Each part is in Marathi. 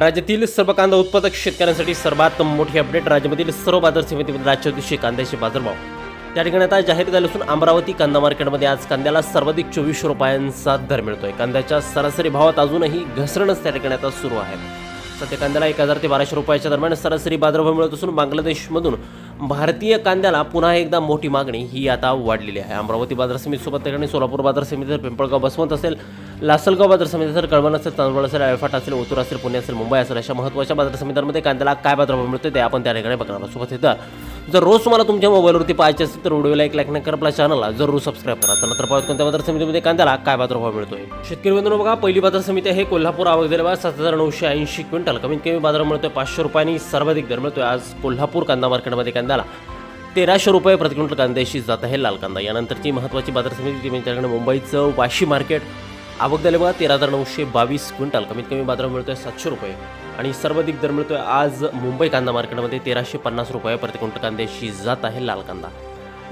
राज्यातील सर्व कांदा उत्पादक शेतकऱ्यांसाठी सर्वात मोठी अपडेट. राज्यामधील सर्व बाजार समितीमध्ये राज्य दिवशी कांद्याचे बाजारभाव त्या ठिकाणी आता जाहीर झाले असून अमरावती कांदा मार्केटमध्ये आज कांद्याला सर्वाधिक 24 रुपयांचा दर मिळतोय. कांद्याच्या सरासरी भावात अजूनही घसरणच त्या ठिकाणी आता सुरू आहे. सध्या कांद्याला 1000 ते 1200 रुपयाच्या दरम्यान सरासरी बाजारभाव मिळत असून बांगलादेशमधून भारतीय कांद्याला पुन्हा एकदा मोठी मागणी ही आता वाढलेली आहे. अमरावती बाजार समितीसोबत त्या ठिकाणी सोलापूर बाजार समिती तर पिंपळगाव बसवंत असेल, लासलगाव बाजार समिती तर कळवण असेल, तांदूळ असेल, अळफाट असेल, ओतूर असेल, पुणे असेल, मुंबई असेल, अशा महत्त्वाच्या बाजार समित्यांमध्ये कांद्याला काय बाजारभाव मिळतो ते आपण त्या ठिकाणी बघणार आहोत. सोबत इथं जर रोज तुम्हाला तुमच्या मोबाईलवरती पाहायचे असेल तर व्हिडिओला एक लाईक न करा, आपल्या चॅनलला जरूर सबस्क्राईब करा. नंतर पाहत कोणत्या बाजार समितीमध्ये कांद्याला काय बाजारभाव मिळतोय. शेतकरी बंधूंनो बघा, पहिली बाजार समिती आहे कोल्हापूर. आवक दिलेला 7980 क्विंटल. कमीत कमी बाजार मिळतोय 500 रुपयांनी. सर्वाधिक दर मिळतोय आज कोल्हापूर कांदा मार्केटमध्ये कांद्याला 1300 रुपये प्रति क्विंटल कांद्याशी जात आहे लाल कांदा. यानंतरची महत्त्वाची बाजार समिती म्हणजे त्याकडे मुंबईचं वाशी मार्केट. आवक दिले बघा 13,922 क्विंटल. कमीत कमी बाजार मिळतोय 700 रुपये आणि सर्वाधिक दर मिळतोय आज मुंबई कांदा मार्केटमध्ये 1350 रुपये प्रति क्विंटल कांद्याशी जात आहे लाल कांदा.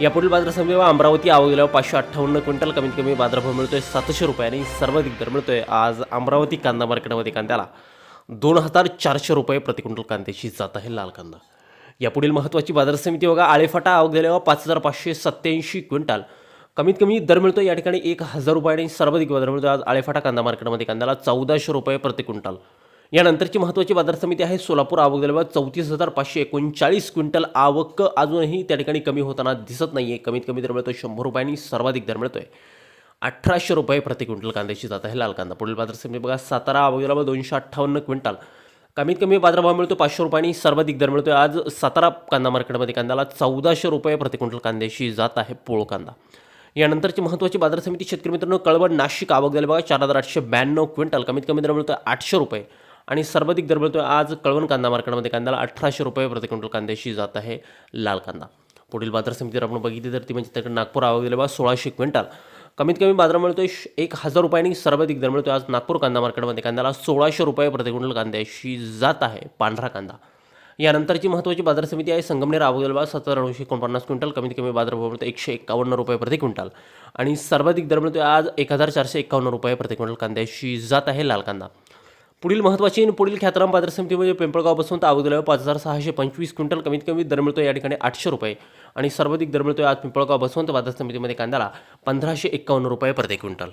यापुढील बाजार समितीवर अमरावती आवक दिल्यावर 558 क्विंटल. कमीत कमी बाजारभाव मिळतोय 700 रुपये आणि सर्वाधिक दर मिळतोय आज अमरावती कांदा मार्केटमध्ये कांद्याला 2400 रुपये प्रति क्विंटल कांद्याशी जात आहे लाल कांदा. यापुढील महत्त्वाची बाजार समिती बघा आळेफाटा. आवक दिल्यावर 5587 क्विंटल. कमीत कमी दर मिळतो या ठिकाणी 1000 रुपये आणि सर्वाधिक बाजार मिळतो आज आळेफाटा कांदा मार्केटमध्ये कांद्याला 1400 रुपये प्रति क्विंटल. यानंतरची महत्त्वाची बाजार समिती आहे सोलापूर. आवक दिल्यावर 34,539 क्विंटल. आवक अजूनही त्या ठिकाणी कमी होताना दिसत नाहीये. कमीत कमी दर मिळतो 100 रुपये आणि सर्वाधिक दर मिळतोय 1800 रुपये प्रति क्विंटल कांद्याची जात आहे लाल कांदा. पुढील बाजार समिती बघा सातारा. आवक दिल्यावर 258 क्विंटल. कमीत कमी बाजारभाव मिळतो 500 रुपये आणि सर्वाधिक दर मिळतोय आज सातारा कांदा मार्केटमध्ये कांद्याला 1400 रुपये प्रति क्विंटल कांद्याशी जात आहे पोळ कांदा. यानंतरची महत्त्वाची बाजार समिती शेतकरी मित्रांनो कळवण नाशिक. आवक दिली बघा 4892 क्विंटल. कमीत कमी दर मिळतोय 800 रुपये आणि सर्वाधिक दर मिळतोय आज कळवण कांदा मार्केटमध्ये कांद्याला 1800 रुपये प्रति क्विंटल कांद्याशी जात आहे लाल कांदा. पुढील बाजार समिती जर आपण बघितली तर ती म्हणजे त्याकडे नागपूर. आवक दिली बघा 1600 क्विंटल. कमीत कमी बाजार मिळतोय 1000 रुपये आणि सर्वाधिक दर मिळतोय आज नागपूर कांदा मार्केटमध्ये कांद्याला 1600 रुपये प्रति क्विंटल कांद्याशी जात आहे पांढरा कांदा. यानंतरची महत्त्वाची बाजार समिती आहे संगमनेर. आवक दिली बघा 1749 क्विंटल. कमीत कमी बाजारभाव मिळतो 151 रुपये प्रति क्विंटल आणि सर्वाधिक दर मिळतोय आज 1451 रुपये प्रति क्विंटल कांद्याशी जात आहे लाल कांदा. पुढील महत्त्वाची आणि पुढील ख्यातनाम बाजार समिती म्हणजे पिंपळगाव बसवंत. आवक दिल्यावर 5625 क्विंटल. कमीत कमी दर मिळतो या ठिकाणी 800 रुपये आणि सर्वाधिक दर मिळतोय आज पिंपळगाव बसवंत बाजार समितीमध्ये कांद्याला 1551 रुपये प्रति क्विंटल.